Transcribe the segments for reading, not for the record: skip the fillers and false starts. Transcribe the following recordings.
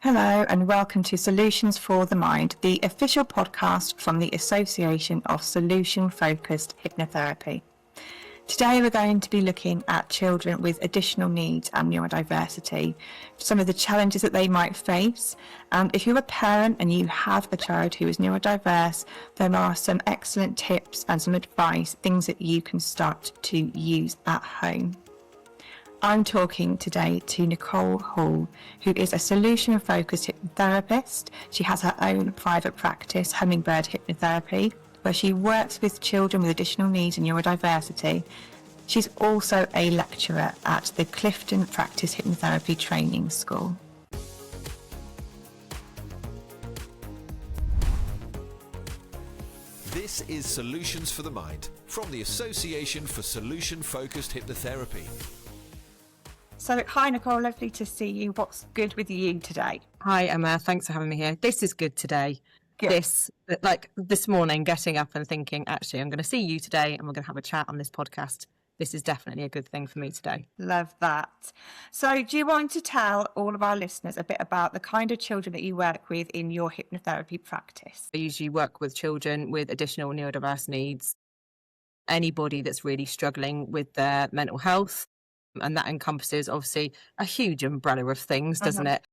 Hello and welcome to Solutions for the Mind, the official podcast from the Association of Solution Focused Hypnotherapy. Today we're going to be looking at children with additional needs and neurodiversity, some of the challenges that they might face. If you're a parent and you have a child who is neurodiverse, there are some excellent tips and some advice, things that you can start to use at home. I'm talking today to Nicole Hall, who is a solution-focused hypnotherapist. She has her own private practice, Hummingbird Hypnotherapy, where she works with children with additional needs and neurodiversity. She's also a lecturer at the Clifton Practice Hypnotherapy Training School. This is Solutions for the Mind from the Association for Solution Focused Hypnotherapy. So, hi Nicole, lovely to see you. What's good with you today? Hi Emma, thanks for having me here. This is good today. Good. This morning, getting up and thinking, actually, I'm going to see you today and we're going to have a chat on this podcast. This is definitely a good thing for me today. Love that. So do you want to tell all of our listeners a bit about the kind of children that you work with in your hypnotherapy practice? I usually work with children with additional neurodiverse needs, anybody that's really struggling with their mental health. And that encompasses, obviously, a huge umbrella of things, doesn't it?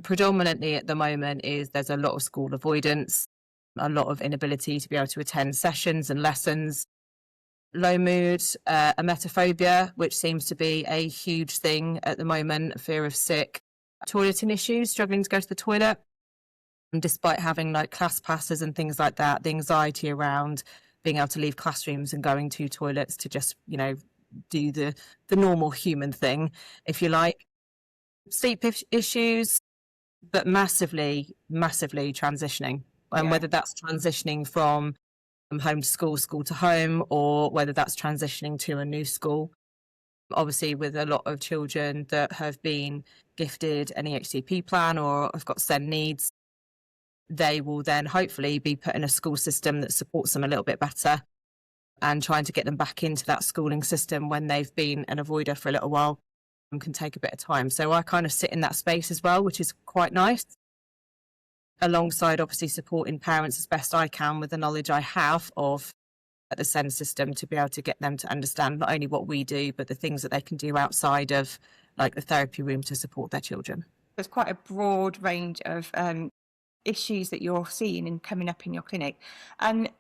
Predominantly at the moment there's a lot of school avoidance, a lot of inability to be able to attend sessions and lessons, low mood, emetophobia, which seems to be a huge thing at the moment, fear of sick, toileting issues, struggling to go to the toilet. And despite having like class passes and things like that, the anxiety around being able to leave classrooms and going to toilets to just, do the normal human thing, if you like. Sleep issues, but massively transitioning. And whether that's transitioning from home to school, school to home, or whether that's transitioning to a new school. Obviously, with a lot of children that have been gifted an EHCP plan or have got SEND needs, they will then hopefully be put in a school system that supports them a little bit better, and trying to get them back into that schooling system when they've been an avoider for a little while can take a bit of time. So I kind of sit in that space as well, which is quite nice, alongside obviously supporting parents as best I can with the knowledge I have of the SEND system to be able to get them to understand not only what we do, but the things that they can do outside of like the therapy room to support their children. There's quite a broad range of issues that you're seeing and coming up in your clinic. And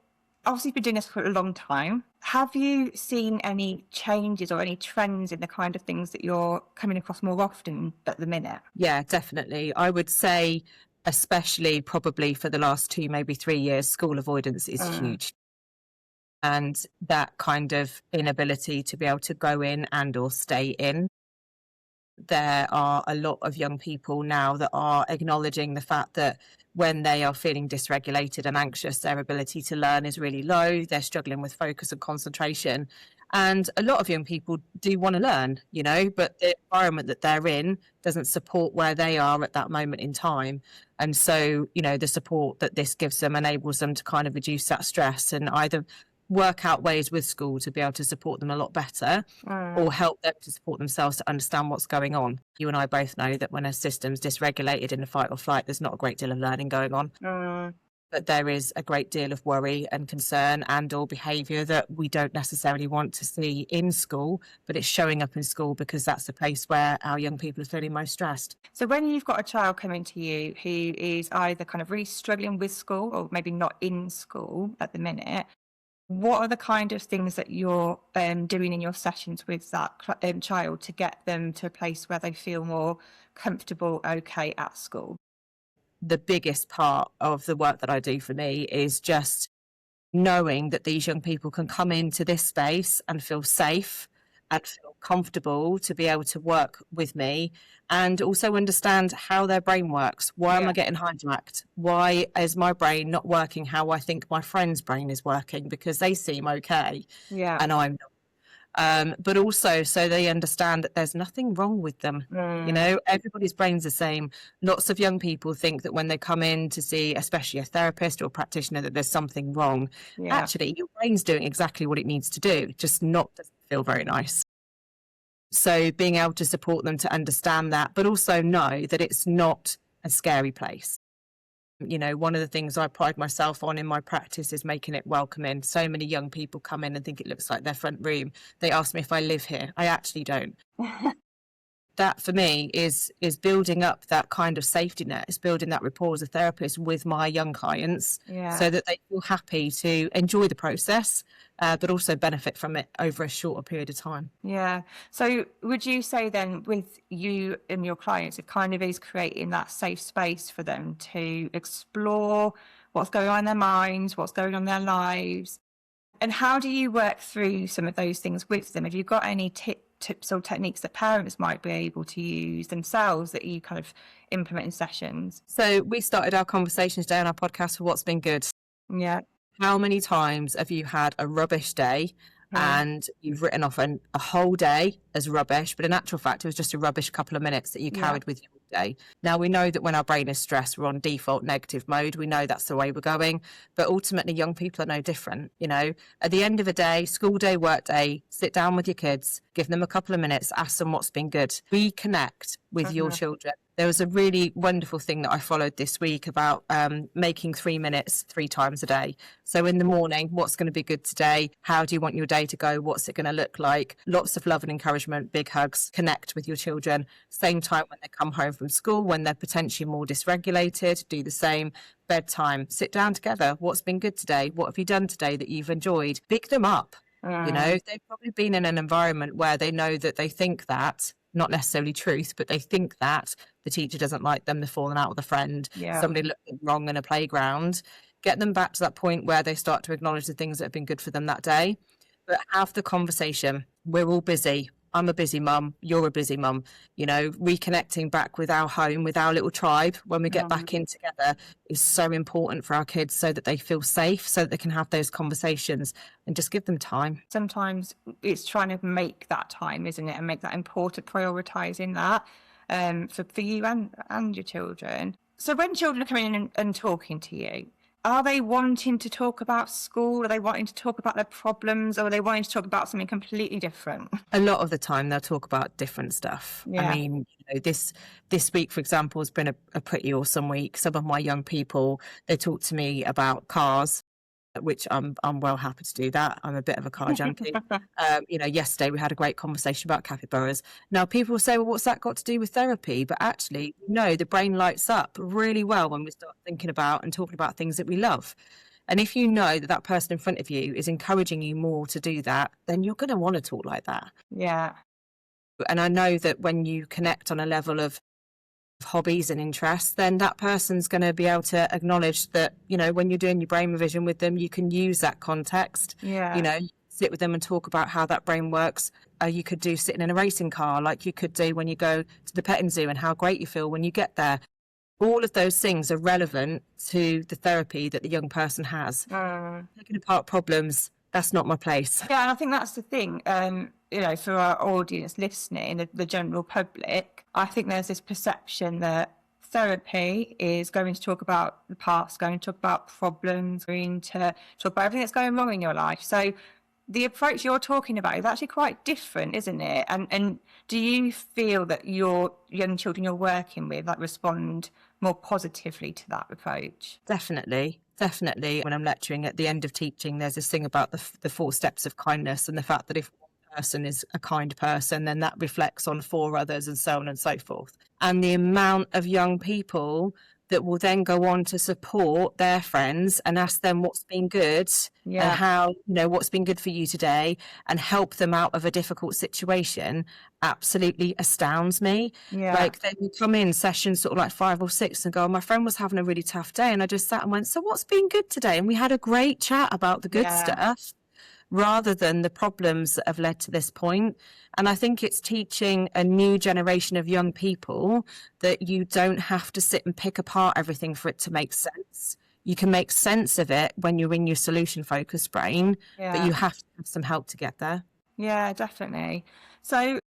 obviously, you've been doing this for a long time. Have you seen any changes or any trends in the kind of things that you're coming across more often at the minute? Yeah, definitely. I would say, especially probably for the last 2, maybe 3 years, school avoidance is huge. And that kind of inability to be able to go in and or stay in. There are a lot of young people now that are acknowledging the fact that when they are feeling dysregulated and anxious, their ability to learn is really low. They're struggling with focus and concentration. And a lot of young people do want to learn, but the environment that they're in doesn't support where they are at that moment in time. And so, the support that this gives them enables them to kind of reduce that stress and either work out ways with school to be able to support them a lot better or help them to support themselves to understand what's going on. You and I both know that when a system's dysregulated in a fight or flight, there's not a great deal of learning going on. But there is a great deal of worry and concern and or behaviour that we don't necessarily want to see in school, but it's showing up in school because that's the place where our young people are feeling most stressed. So when you've got a child coming to you who is either kind of really struggling with school or maybe not in school at the minute, what are the kind of things that you're doing in your sessions with that child to get them to a place where they feel more comfortable, okay at school? The biggest part of the work that I do for me is just knowing that these young people can come into this space and feel safe and feel comfortable to be able to work with me and also understand how their brain works. Why am I getting hijacked? Why is my brain not working how I think my friend's brain is working? Because they seem okay and I'm not. But also so they understand that there's nothing wrong with them. Everybody's brain's the same. Lots of young people think that when they come in to see especially a therapist or a practitioner that there's something wrong. Actually, your brain's doing exactly what it needs to do, just not doesn't feel very nice. So being able to support them to understand that, but also know that it's not a scary place. You know, one of the things I pride myself on in my practice is making it welcoming. So many young people come in and think it looks like their front room. They ask me if I live here. I actually don't. That for me is building up that kind of safety net. It's building that rapport as a therapist with my young clients so that they feel happy to enjoy the process, but also benefit from it over a shorter period of time. Yeah. So would you say then with you and your clients, it kind of is creating that safe space for them to explore what's going on in their minds, what's going on in their lives? And how do you work through some of those things with them? Have you got any tips or techniques that parents might be able to use themselves that you kind of implement in sessions? So we started our conversations today on our podcast for what's been good. Yeah. How many times have you had a rubbish day and you've written off a whole day as rubbish, but in actual fact, it was just a rubbish couple of minutes that you carried with you all day? Now, we know that when our brain is stressed, we're on default negative mode. We know that's the way we're going, but ultimately young people are no different. You know, at the end of a day, school day, work day, sit down with your kids, give them a couple of minutes, ask them what's been good. Reconnect with your children. There was a really wonderful thing that I followed this week about making 3 minutes 3 times a day. So in the morning, what's going to be good today? How do you want your day to go? What's it going to look like? Lots of love and encouragement, big hugs, connect with your children. Same time when they come home from school, when they're potentially more dysregulated, do the same. Bedtime, sit down together. What's been good today? What have you done today that you've enjoyed? Pick them up. You know, they've probably been in an environment where they know that they think that, not necessarily truth, but they think that the teacher doesn't like them, they're falling out with a friend, somebody looked wrong in a playground. Get them back to that point where they start to acknowledge the things that have been good for them that day, but have the conversation. We're all busy. I'm a busy mum. You're a busy mum. You know, reconnecting back with our home, with our little tribe when we get back in together is so important for our kids so that they feel safe, so that they can have those conversations and just give them time. Sometimes it's trying to make that time, isn't it? And make that important, prioritising that for you and your children. So when children are coming in and talking to you, are they wanting to talk about school? Are they wanting to talk about their problems? Or are they wanting to talk about something completely different? A lot of the time they'll talk about different stuff. I mean, you know, this week, for example, has been a pretty awesome week. Some of my young people, they talk to me about cars, which I'm well happy to do that. I'm a bit of a car junkie. You know, yesterday we had a great conversation about capybaras. Now people will say, well, what's that got to do with therapy? But actually, no, the brain lights up really well when we start thinking about and talking about things that we love. And if you know that that person in front of you is encouraging you more to do that, then you're going to want to talk like that. Yeah. And I know that when you connect on a level of hobbies and interests, then that person's going to be able to acknowledge that, you know, when you're doing your brain revision with them, you can use that context. You know, sit with them and talk about how that brain works. You could do sitting in a racing car, like you could do when you go to the petting zoo, and how great you feel when you get there. All of those things are relevant to the therapy that the young person has. Taking apart problems, that's not my place. Yeah, and I think that's the thing. You know, for our audience listening, the general public, I think there's this perception that therapy is going to talk about the past, going to talk about problems, going to talk about everything that's going wrong in your life. So the approach you're talking about is actually quite different, isn't it? And do you feel that your young children you're working with like respond more positively to that approach? Definitely. When I'm lecturing at the end of teaching, there's this thing about the 4 steps of kindness, and the fact that if one person is a kind person, then that reflects on 4 others, and so on and so forth. And the amount of young people that will then go on to support their friends and ask them what's been good and how, you know, what's been good for you today, and help them out of a difficult situation absolutely astounds me. Like they will come in sessions sort of like 5 or 6 and go, my friend was having a really tough day, and I just sat and went, so what's been good today? And we had a great chat about the good stuff, rather than the problems that have led to this point. And I think it's teaching a new generation of young people that you don't have to sit and pick apart everything for it to make sense. You can make sense of it when you're in your solution-focused brain, but you have to have some help to get there. Yeah, definitely. So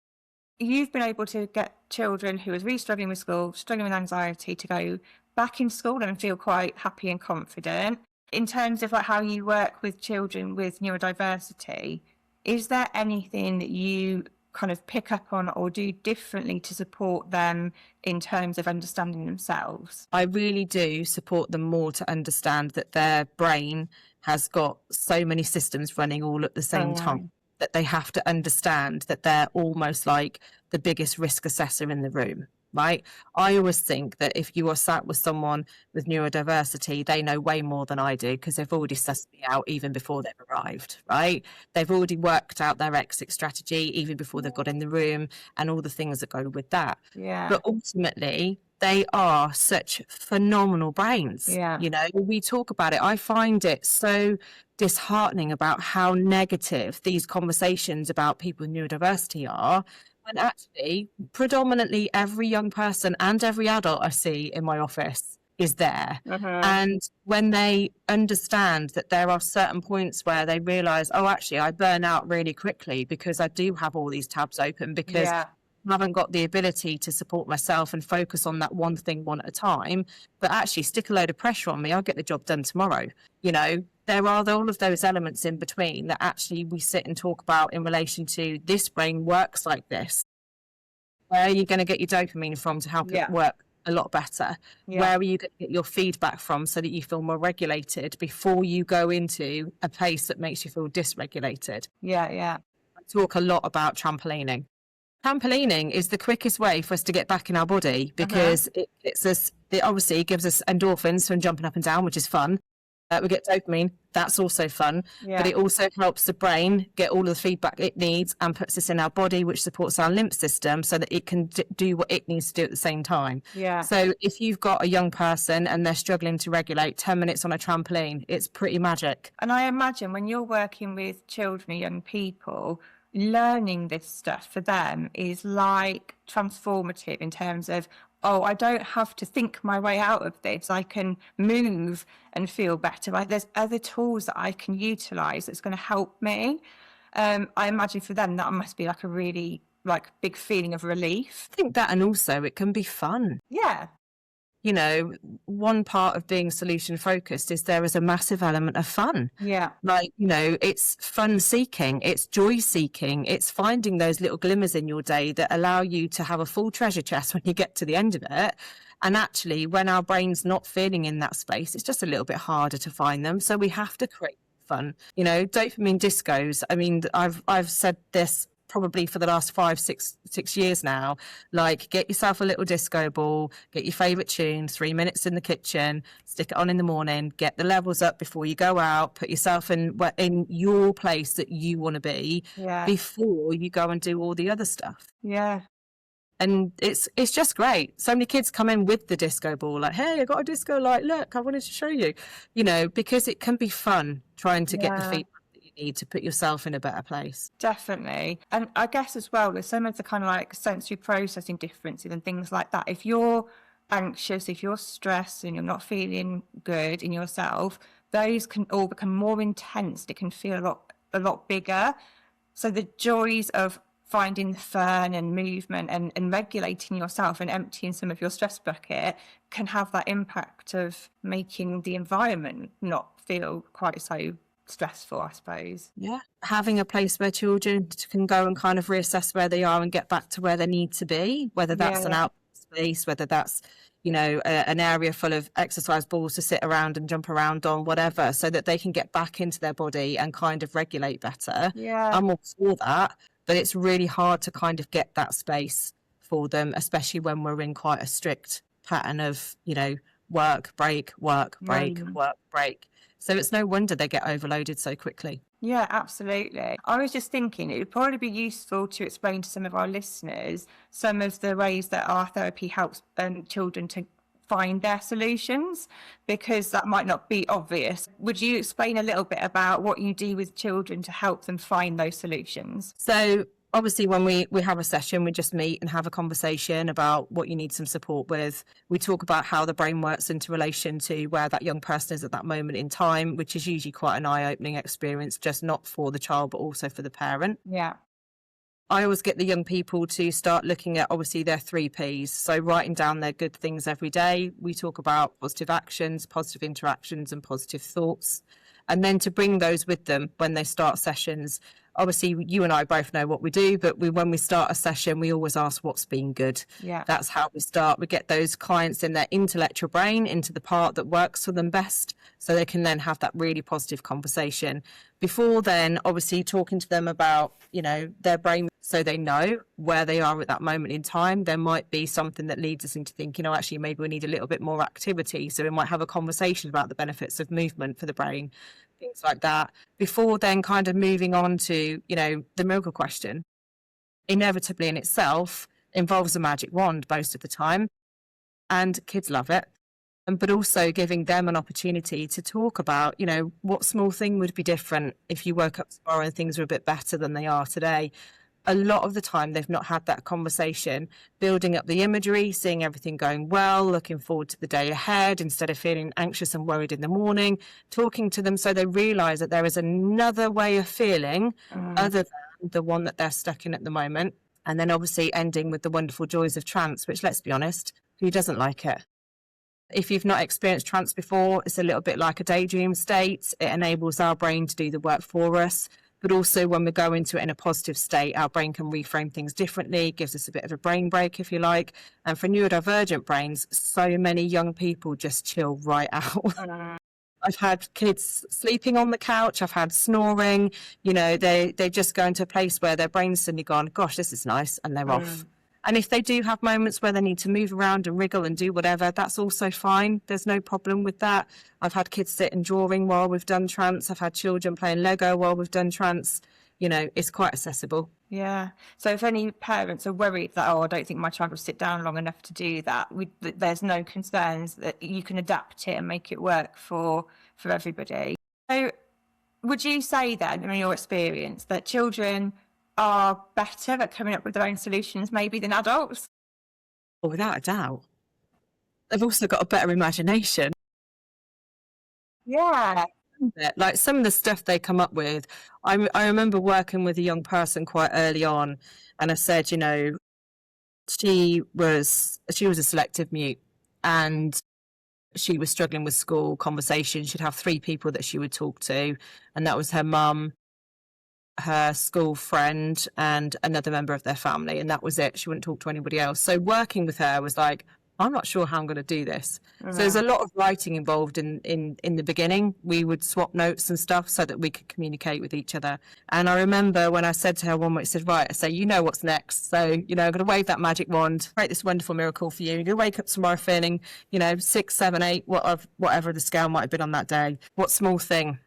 you've been able to get children who are really struggling with school, struggling with anxiety, to go back in school and feel quite happy and confident. In terms of like how you work with children with neurodiversity, is there anything that you kind of pick up on or do differently to support them in terms of understanding themselves? I really do support them more to understand that their brain has got so many systems running all at the same time, that they have to understand that they're almost like the biggest risk assessor in the room, right? I always think that if you are sat with someone with neurodiversity, they know way more than I do because they've already sussed me out even before they've arrived, right? They've already worked out their exit strategy even before they've got in the room and all the things that go with that. Yeah. But ultimately, they are such phenomenal brains. Yeah. You know, we talk about it. I find it so disheartening about how negative these conversations about people with neurodiversity are, when actually predominantly every young person and every adult I see in my office is there. And when they understand that there are certain points where they realize, oh, actually, I burn out really quickly because I do have all these tabs open because I haven't got the ability to support myself and focus on that one thing one at a time, but actually stick a load of pressure on me, I'll get the job done tomorrow. You know, there are all of those elements in between that actually we sit and talk about in relation to this brain works like this. Where are you going to get your dopamine from to help it work a lot better? Where are you going to get your feedback from so that you feel more regulated before you go into a place that makes you feel dysregulated? I talk a lot about trampolining. Trampolining is the quickest way for us to get back in our body because it obviously gives us endorphins from jumping up and down, which is fun. We get dopamine, that's also fun, but it also helps the brain get all of the feedback it needs and puts us in our body, which supports our lymph system so that it can do what it needs to do at the same time. So if you've got a young person and they're struggling to regulate 10 minutes on a trampoline, it's pretty magic. And I imagine when you're working with children or young people, learning this stuff for them is like transformative in terms of, oh, I don't have to think my way out of this. I can move and feel better. Like there's other tools that I can utilize that's going to help me. I imagine for them that must be like a really big feeling of relief. I think that, and also it can be fun. Yeah. You know, one part of being solution focused is there is a massive element of fun. Like, you know, it's fun seeking, it's joy seeking, it's finding those little glimmers in your day that allow you to have a full treasure chest when you get to the end of it. And actually, when our brain's not feeling in that space, it's just a little bit harder to find them. So we have to create fun. You know, dopamine discos. I mean, I've said this probably for the last 5-6 years now, like get yourself a little disco ball, get your favorite tune, 3 minutes in the kitchen, stick it on in the morning, get the levels up before you go out, put yourself in your place that you want to be before you go and do all the other stuff. And it's just great. So many kids come in with the disco ball, like, hey, I got a disco light, look, I wanted to show you, you know, because it can be fun trying to get the feedback need to put yourself in a better place. Definitely. And I guess as well, there's some of the kind of like sensory processing differences and things like that. If you're anxious, if you're stressed and you're not feeling good in yourself, those can all become more intense. It can feel a lot bigger. So the joys of finding the fun and movement and regulating yourself and emptying some of your stress bucket can have that impact of making the environment not feel quite so stressful, I suppose. Having a place where children can go and kind of reassess where they are and get back to where they need to be, whether that's an out space, whether that's, you know, an area full of exercise balls to sit around and jump around on, whatever, so that they can get back into their body and kind of regulate better. I'm all for that, but it's really hard to kind of get that space for them, especially when we're in quite a strict pattern of, you know, work, break, work, break, work, break. So it's no wonder they get overloaded so quickly. Yeah, absolutely. I was just thinking it would probably be useful to explain to some of our listeners some of the ways that our therapy helps children to find their solutions, because that might not be obvious. Would you explain a little bit about what you do with children to help them find those solutions? So obviously, when we have a session, we just meet and have a conversation about what you need some support with. We talk about how the brain works into relation to where that young person is at that moment in time, which is usually quite an eye-opening experience, just not for the child, but also for the parent. I always get the young people to start looking at, obviously, their 3 Ps. So writing down their good things every day. We talk about positive actions, positive interactions, and positive thoughts. And then to bring those with them when they start sessions. obviously you and I both know what we do, but when we start a session, we always ask what's been good. Yeah. That's how we start. We get those clients in their intellectual brain into the part that works for them best, so they can then have that really positive conversation. Before then, obviously talking to them about, their brain, so they know where they are at that moment in time. There might be something that leads us into thinking, actually, maybe we need a little bit more activity. So we might have a conversation about the benefits of movement for the brain, things like that. Before then kind of moving on to, the miracle question, inevitably in itself involves a magic wand most of the time. And kids love it. But also giving them an opportunity to talk about, what small thing would be different if you woke up tomorrow and things were a bit better than they are today. A lot of the time, they've not had that conversation, building up the imagery, seeing everything going well, looking forward to the day ahead instead of feeling anxious and worried in the morning, talking to them so they realise that there is another way of feeling other than the one that they're stuck in at the moment. And then obviously ending with the wonderful joys of trance, which, let's be honest, who doesn't like it? If you've not experienced trance before, it's a little bit like a daydream state. It enables our brain to do the work for us. But also when we go into it in a positive state, our brain can reframe things differently, gives us a bit of a brain break, if you like. And for neurodivergent brains, so many young people just chill right out. I've had kids sleeping on the couch. I've had snoring. They just go into a place where their brain's suddenly gone, gosh, this is nice, and they're off. And if they do have moments where they need to move around and wriggle and do whatever, that's also fine. There's no problem with that. I've had kids sit and drawing while we've done trance. I've had children playing Lego while we've done trance. It's quite accessible. Yeah. So if any parents are worried that, I don't think my child will sit down long enough to do that, there's no concerns that you can adapt it and make it work for everybody. So would you say then, in your experience, that children are better at coming up with their own solutions maybe than adults? Well, without a doubt. They've also got a better imagination. Yeah. Like some of the stuff they come up with, I remember working with a young person quite early on, and I said, she was a selective mute, and she was struggling with school conversation. She'd have 3 people that she would talk to, and that was her mum, her school friend, and another member of their family, and that was it. She wouldn't talk to anybody else. So working with her was like, I'm not sure how I'm going to do this. So there's a lot of writing involved in the beginning. We would swap notes and stuff so that we could communicate with each other. And I remember when I said to her one week, I said, right, I say, what's next. So, I'm going to wave that magic wand, create this wonderful miracle for you. You're going to wake up tomorrow feeling, 6, 7, 8, whatever the scale might have been on that day. What small thing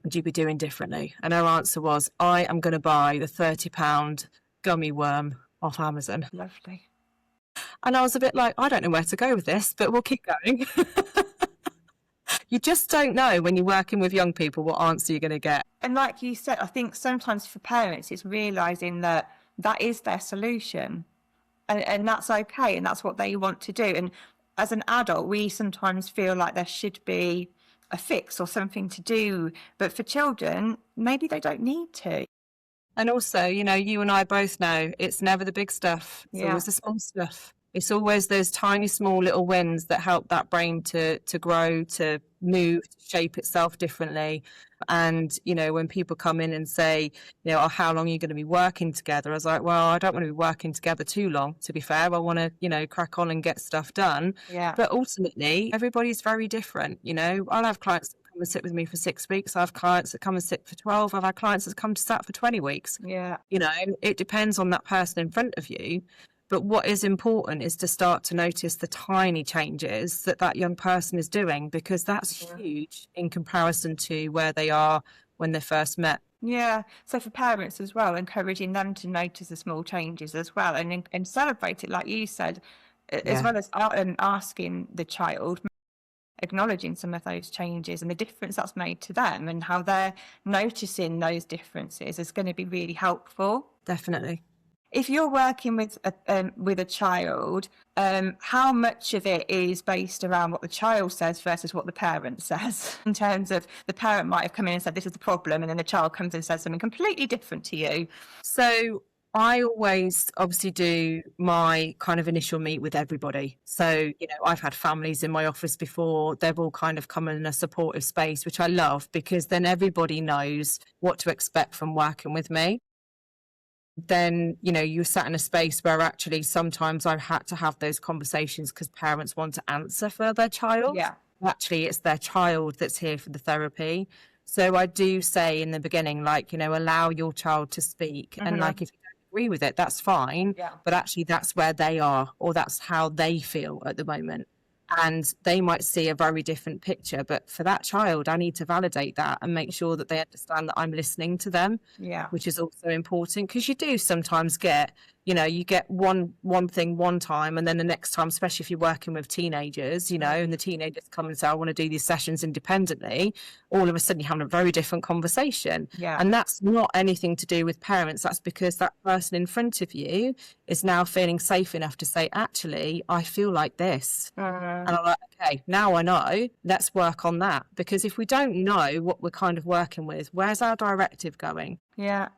would you be doing differently? And her answer was, I am going to buy the £30 gummy worm off Amazon. Lovely. And I was a bit like, I don't know where to go with this, but we'll keep going. You just don't know when you're working with young people what answer you're going to get. And like you said, I think sometimes for parents, it's realising that is their solution. And that's okay, and that's what they want to do. And as an adult, we sometimes feel like there should be a fix or something to do. But for children, maybe they don't need to. And also, you and I both know it's never the big stuff. It's always the small stuff. It's always those tiny, small little wins that help that brain to grow, to move, to shape itself differently. And, when people come in and say, how long are you going to be working together? I was like, well, I don't want to be working together too long, to be fair. I want to, crack on and get stuff done. Yeah. But ultimately, everybody's very different. I'll have clients that come and sit with me for 6 weeks. I have clients that come and sit for 12. I've had clients that come to sat for 20 weeks. Yeah. It depends on that person in front of you. But what is important is to start to notice the tiny changes that young person is doing, because that's huge in comparison to where they are when they first met. Yeah. So for parents as well, encouraging them to notice the small changes as well and celebrate it, like you said, as well as asking the child, acknowledging some of those changes and the difference that's made to them and how they're noticing those differences is going to be really helpful. Definitely. If you're working with a child, how much of it is based around what the child says versus what the parent says? In terms of the parent might have come in and said, this is the problem, and then the child comes and says something completely different to you. So I always obviously do my kind of initial meet with everybody. So, I've had families in my office before. They've all kind of come in a supportive space, which I love, because then everybody knows what to expect from working with me. Then, you're sat in a space where actually sometimes I've had to have those conversations because parents want to answer for their child. Yeah. Actually, it's their child that's here for the therapy. So I do say in the beginning, allow your child to speak. And if you don't agree with it, that's fine. Yeah. But actually, that's where they are, or that's how they feel at the moment. And they might see a very different picture. But for that child, I need to validate that and make sure that they understand that I'm listening to them, which is also important, because you do sometimes get, you get one thing one time, and then the next time, especially if you're working with teenagers, and the teenagers come and say, I want to do these sessions independently, all of a sudden you're having a very different conversation. Yeah. And that's not anything to do with parents. That's because that person in front of you is now feeling safe enough to say, actually, I feel like this. And I'm like, okay, now I know, let's work on that. Because if we don't know what we're kind of working with, where's our directive going? Yeah.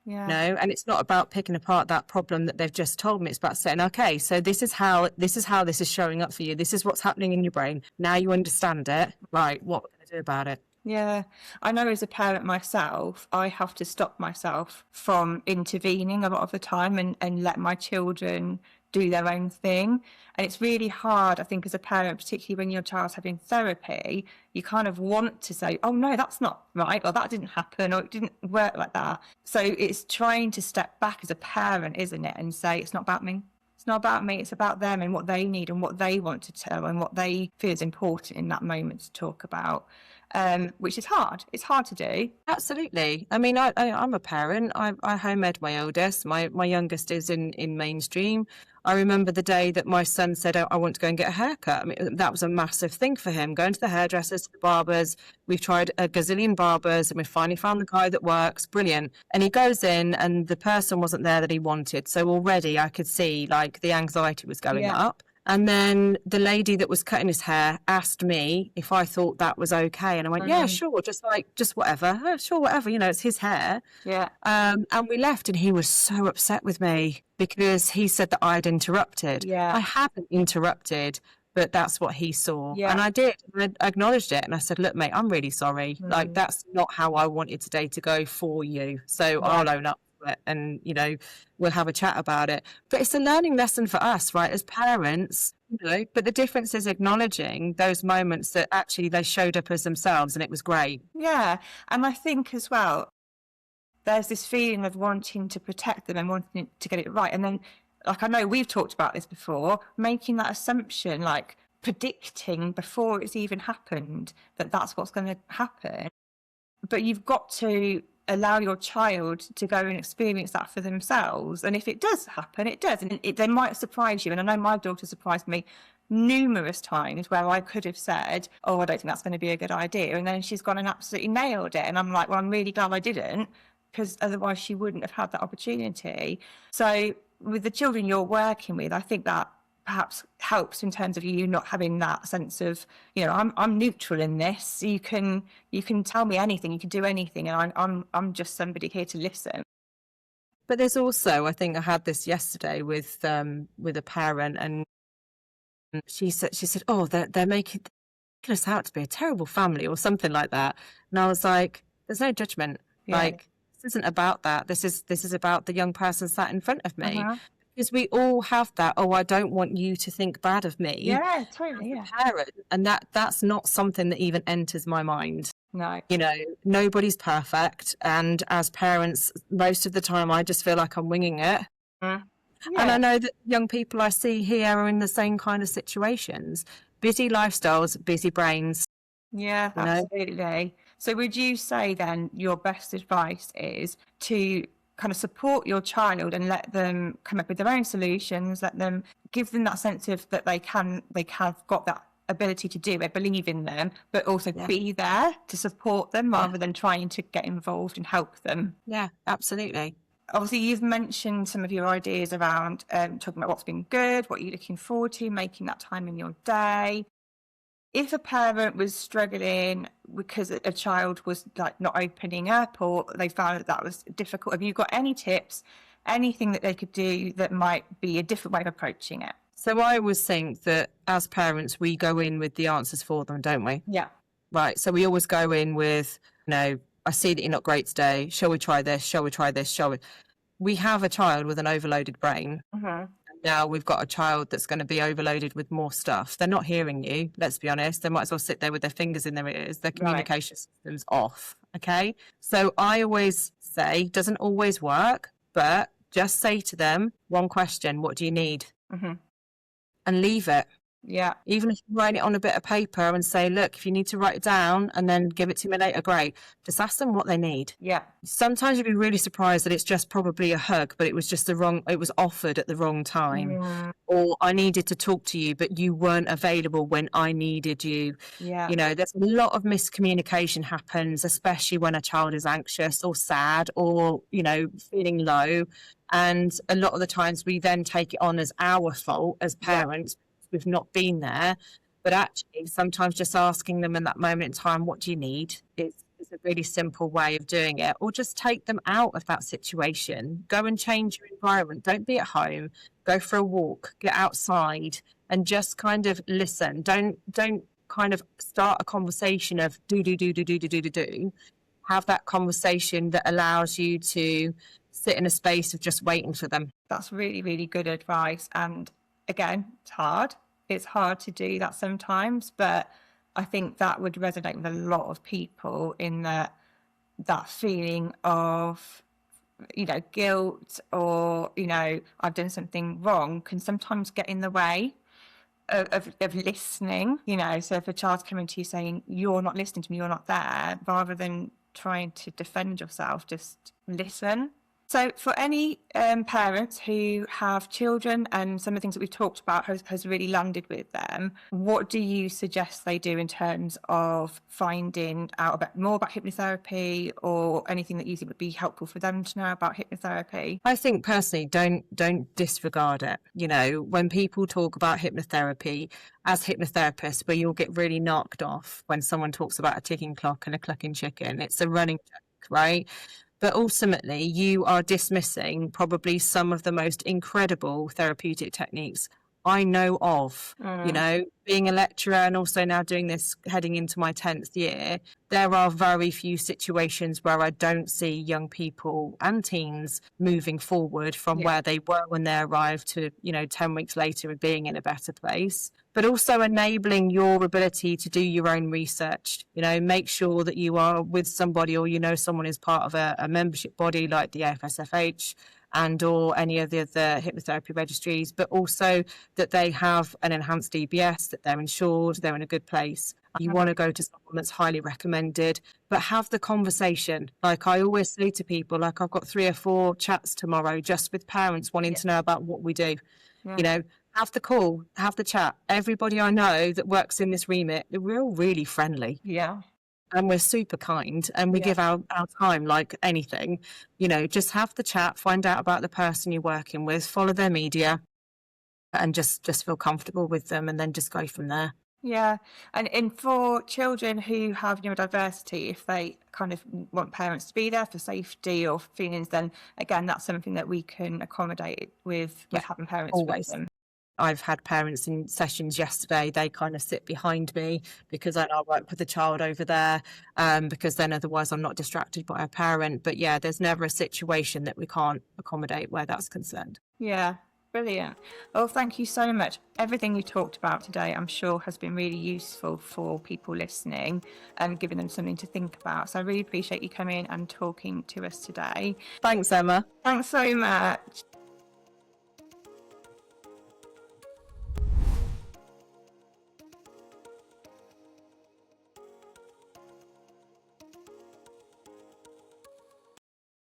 Yeah. And it's not about picking apart that problem that they've just told me. It's about saying, okay, so this is how this is showing up for you. This is what's happening in your brain. Now you understand it. Right, what we're going to do about it? Yeah, I know as a parent myself, I have to stop myself from intervening a lot of the time and let my children do their own thing. And it's really hard, I think, as a parent, particularly when your child's having therapy, you kind of want to say, oh, no, that's not right, or that didn't happen, or it didn't work like that. So it's trying to step back as a parent, isn't it, and say, it's not about me. It's not about me, it's about them and what they need and what they want to tell and what they feel is important in that moment to talk about. Which is hard. It's hard to do. Absolutely. I mean, I'm a parent. I home-ed my oldest. My youngest is in mainstream. I remember the day that my son said, I want to go and get a haircut. I mean, that was a massive thing for him, going to the hairdressers, to the barbers. We've tried a gazillion barbers and we finally found the guy that works. Brilliant. And he goes in and the person wasn't there that he wanted. So already I could see the anxiety was going up. And then the lady that was cutting his hair asked me if I thought that was okay. And I went, yeah, sure. Just whatever. Oh, sure, whatever. It's his hair. Yeah. And we left and he was so upset with me because he said that I'd interrupted. Yeah. I haven't interrupted, but that's what he saw. Yeah. And I did. I acknowledged it. And I said, look, mate, I'm really sorry. That's not how I wanted today to go for you. So I'll own up. And we'll have a chat about it, but it's a learning lesson for us, right, as parents, but the difference is acknowledging those moments that actually they showed up as themselves and it was great. Yeah. And I think as well, there's this feeling of wanting to protect them and wanting to get it right, and then I know we've talked about this before, making that assumption, predicting before it's even happened that that's what's going to happen. But you've got to allow your child to go and experience that for themselves. And if it does happen, it does. And they might surprise you. And I know my daughter surprised me numerous times where I could have said, oh, I don't think that's going to be a good idea. And then she's gone and absolutely nailed it. And I'm like, well, I'm really glad I didn't, because otherwise she wouldn't have had that opportunity. So with the children you're working with, I think that perhaps helps in terms of you not having that sense of, I'm neutral in this. You can tell me anything, you can do anything, and I'm just somebody here to listen. But there's also, I think I had this yesterday with a parent, and she said, oh, they're making us out to be a terrible family or something like that. And I was like, there's no judgment. Yeah. This isn't about that. This is about the young person sat in front of me. Because we all have that, oh, I don't want you to think bad of me. Yeah, totally. Yeah. Parent, and that's not something that even enters my mind. No. Nobody's perfect. And as parents, most of the time, I just feel like I'm winging it. Yeah. And I know that young people I see here are in the same kind of situations. Busy lifestyles, busy brains. Yeah, absolutely. So would you say then your best advice is to kind of support your child and let them come up with their own solutions, give them that sense of that they have got that ability to do it, believe in them, but also be there to support them rather than trying to get involved and help them? Yeah, absolutely. Obviously, you've mentioned some of your ideas around talking about what's been good, what you're looking forward to, making that time in your day. If a parent was struggling because a child was not opening up, or they found that was difficult, have you got any tips anything that they could do that might be a different way of approaching it? So I always think that as parents, we go in with the answers for them, don't we? Yeah. Right. So we always go in with, I see that you're not great today. Shall we try this? Shall we try this? Shall we? We have a child with an overloaded brain. Now we've got a child that's going to be overloaded with more stuff. They're not hearing you. Let's be honest. They might as well sit there with their fingers in their ears. Their communication system's off. Okay. So I always say, doesn't always work, but just say to them one question: what do you need? And leave it. Yeah. Even if you write it on a bit of paper and say, look, if you need to write it down and then give it to me later, great. Just ask them what they need. Yeah. Sometimes you'd be really surprised that it's just probably a hug, but it was just it was offered at the wrong time. Or I needed to talk to you, but you weren't available when I needed you. Yeah. There's a lot of miscommunication happens, especially when a child is anxious or sad or, feeling low. And a lot of the times we then take it on as our fault as parents. We've not been there, but actually sometimes just asking them in that moment in time, what do you need, is a really simple way of doing it. Or just take them out of that situation, go and change your environment. Don't be at home, go for a walk, get outside and just kind of listen. Don't kind of start a conversation of do. Have that conversation that allows you to sit in a space of just waiting for them. That's really, really good advice. And again, it's hard to do that sometimes, but I think that would resonate with a lot of people in that feeling of, guilt or, I've done something wrong can sometimes get in the way of listening, so if a child's coming to you saying, you're not listening to me, you're not there, rather than trying to defend yourself, just listen. So for any parents who have children and some of the things that we've talked about has really landed with them, what do you suggest they do in terms of finding out more about hypnotherapy or anything that you think would be helpful for them to know about hypnotherapy? I think personally, don't disregard it. When people talk about hypnotherapy, as hypnotherapists, where you'll get really knocked off when someone talks about a ticking clock and a clucking chicken. It's a running joke, right? But ultimately, you are dismissing probably some of the most incredible therapeutic techniques I know of. Being a lecturer and also now doing this heading into my 10th year, there are very few situations where I don't see young people and teens moving forward from where they were when they arrived to, 10 weeks later and being in a better place. But also enabling your ability to do your own research. Make sure that you are with somebody or someone is part of a membership body like the AfSFH and or any of the other hypnotherapy registries, but also that they have an enhanced EBS, that they're insured, they're in a good place. You want to go to someone that's highly recommended, but have the conversation. Like I always say to people, like I've got 3 or 4 chats tomorrow just with parents wanting to know about what we do. Have the call, have the chat. Everybody I know that works in this remit, we're all really friendly. Yeah. And we're super kind and we give our time like anything. Just have the chat, find out about the person you're working with, follow their media and just feel comfortable with them and then just go from there. Yeah. And for children who have neurodiversity, if they kind of want parents to be there for safety or feelings, then again, that's something that we can accommodate with having parents always. with them. I've had parents in sessions yesterday, they kind of sit behind me because I know I work with the child over there, because then otherwise I'm not distracted by a parent. But there's never a situation that we can't accommodate where that's concerned. Yeah, brilliant. Well, thank you so much. Everything you talked about today, I'm sure has been really useful for people listening and giving them something to think about. So I really appreciate you coming and talking to us today. Thanks, Emma. Thanks so much.